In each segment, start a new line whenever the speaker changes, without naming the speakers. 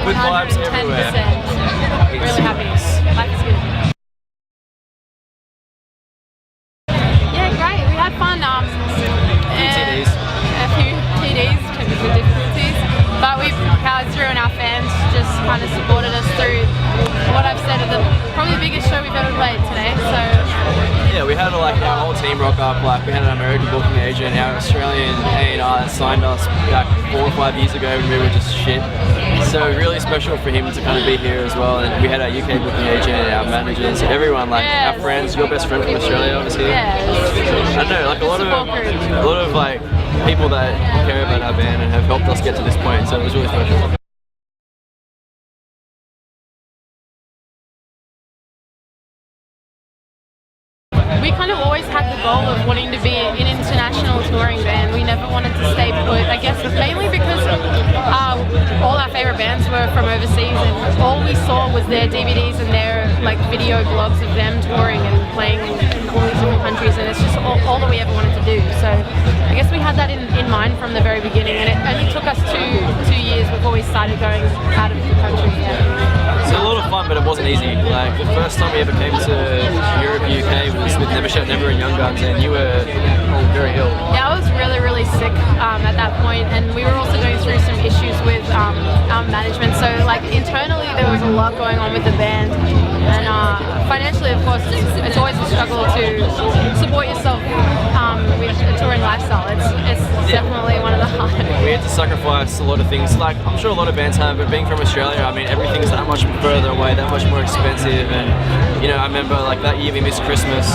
Good vibes everywhere.
110%. Really happy. Life is good. Yeah, great. We had fun.
TDs.
A few TDs, technical difficulties, but we've powered through, and our fans just kind of supported us through what I've said of probably the biggest show we've ever played today. So
yeah, we had like our whole team rock up. Like we had an American booking agent, our Australian A&R that signed us back 4 or 5 years ago when we were just shit. So really special for him to kind of be here as well. And we had our UK booking agent, our managers, everyone, like our friends. Your best friend from Australia was here.
Yeah.
I don't know, like a lot of like people that care about our band and have helped us get to this point. So it was really special.
We kind of always had the goal of wanting to be an international touring band. We never wanted to stay put, I guess mainly because all our favourite bands were from overseas, and all we saw was their DVDs and their like video blogs of them touring and playing in all these different countries, and it's just all that we ever wanted to do. So I guess we had that in mind from the very beginning, and it only took us two years before we started going out of the country.
It's a lot of fun, but it wasn't easy. Like the first time we ever came to Europe, UK was with Never Shout Never and Young Guns, and you were very ill.
Yeah, I was really sick at that point, and we were also going through some issues with our management. So like internally there was a lot going on with the band, and financially of course it's always a struggle to support yourself with a touring lifestyle. It's definitely one of the hardest.
We had to sacrifice a lot of things, like I'm sure a lot of bands have, but being from Australia, I mean everything's that much further away, that much more expensive, and you know I remember like that year we missed Christmas.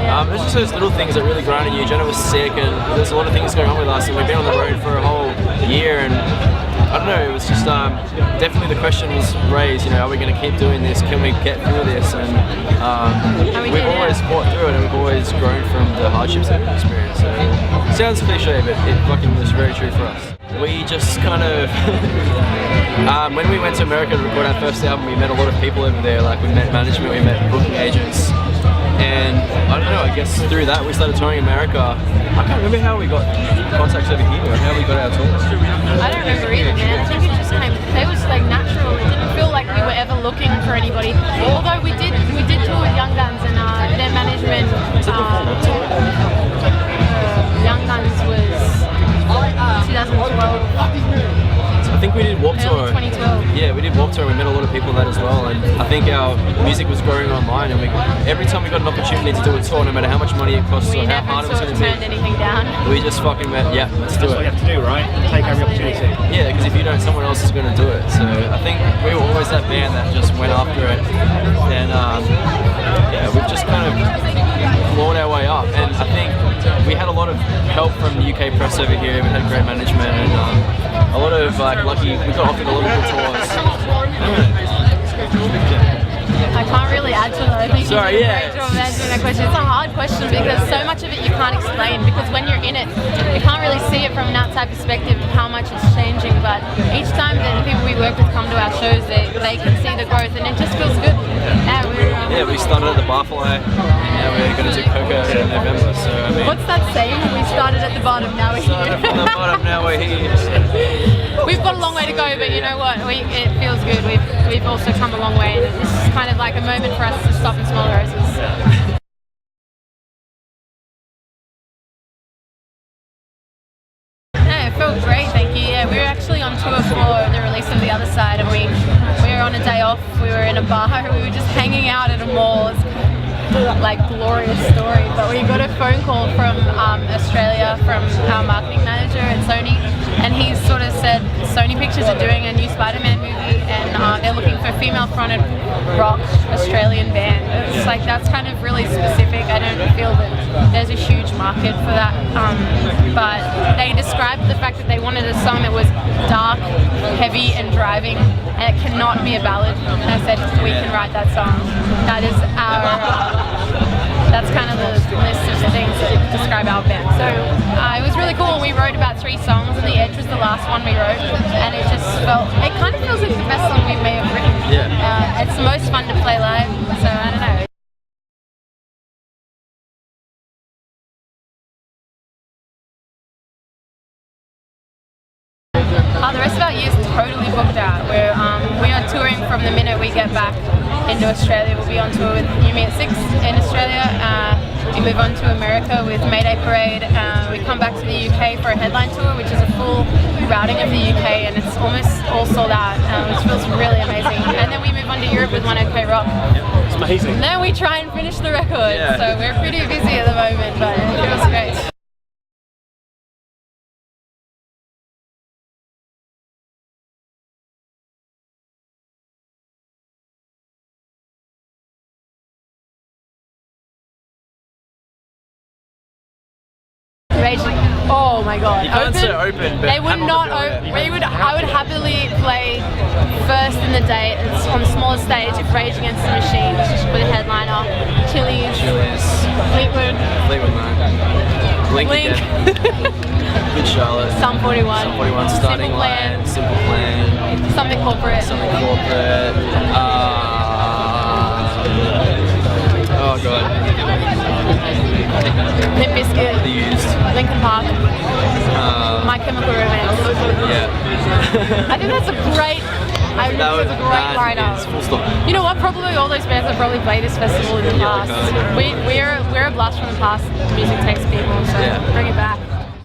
It's just those little things that really grind on you. Jenna was sick, and there's a lot of things going on with us, and we've been on the road for a whole year, and I don't know, it was just definitely the question was raised, you know, are we going to keep doing this? Can we get through this? And we've always fought through it, and we've always grown from the hardships that we've experienced. So it sounds cliche, but it fucking was very true for us. We just kind of, when we went to America to record our first album, we met a lot of people over there. Like we met management, we met booking agents, and I don't know, I guess through that we started touring America. I can't remember how we got contacts over here, or how we got our tours.
I don't remember either, man. I think it just came, it was like natural. It didn't feel like we were ever looking for anybody. Although we did tour with Young Guns, and their management, Young Guns was 2012.
I think we did Warped Tour.
2012.
Yeah, we did Warped Tour, and we met a lot of people in that as well, and I think our music was growing online, and every time we got an opportunity to do a tour, no matter how much money it costs or how hard it was going to be,
turned anything down.
We just fucking went, yeah, let's do it.
That's what you have to do, right? Take every opportunity.
Yeah, because if you don't, someone else is going to do it. So I think we were always that band that just went after it, and yeah, we've just kind of clawed our way up, and I think we had a lot of help from the UK press over here. We had great management, and a lot of lucky, we got offered a lot of good tours.
I can't really add to that. I think you did a great job of answering that question. It's a hard question because so much of it you can't explain, because when you're in it, you can't really see it from an outside perspective how much it's changing. But each time that the people we work with come to our shows, they can see the growth, and it just feels good.
Yeah, we started at the Barfly, and now we're going to do Coca in November. So I mean,
what's that saying? We started at the bottom, now we're here.
Started from the bottom, now we're here.
We've got a long way to go, but you know what? It feels good. We've also come a long way, and this is kind of like a moment for us to stop and smell the roses. No, it felt great, thank you. Yeah, we were actually on tour for the release of The Other Side, and we were on a day off. We were in a bar. We were just hanging out at a mall. It's like glorious story, but we got a phone call from Australia from our marketing manager at Sony, and he sort of said Sony Pictures are doing a new Spider-Man movie, and they're looking for a female-fronted rock Australian band. It's like, that's kind of really specific. I don't feel that there's a huge market for that, but they described the fact that they wanted a song that was dark, heavy and driving, and it cannot be a ballad. And I said, we can write that song. That is that's kind of the list of things that describe our band. So it was really cool. We wrote about 3 songs, and The Edge was the last one we wrote, and it just it kind of feels like the best song we may have written.
Yeah.
It's the most fun to play live, so I don't know. The rest of our year's totally booked out. We from the minute we get back into Australia, we'll be on tour with You Me at 6 in Australia. We move on to America with Mayday Parade. We come back to the UK for a headline tour, which is a full routing of the UK, and it's almost all sold out, which feels really amazing. And then we move on to Europe with One OK Rock.
It's amazing.
And then we try and finish the record, so we're pretty busy at the moment, but it feels great. Oh my god!
You can't say open, but
they would not. I would happily play first in the day on the smallest stage if Rage Against the Machine with a headliner, Chili's, Fleetwood Mac,
Blink. Good Charlotte.
Sum 41.
Sum 41. Starting Line. Simple Plan.
Something Corporate.
Oh god.
Limp Bizkit.
The Used.
Linkin Park. My Chemical Romance.
Yeah.
I think that's a great. I think that's a great lineup.
Full stop.
You know what? Probably all those bands have probably played this festival in the past. We're a blast from the past. Music takes people, so bring it back.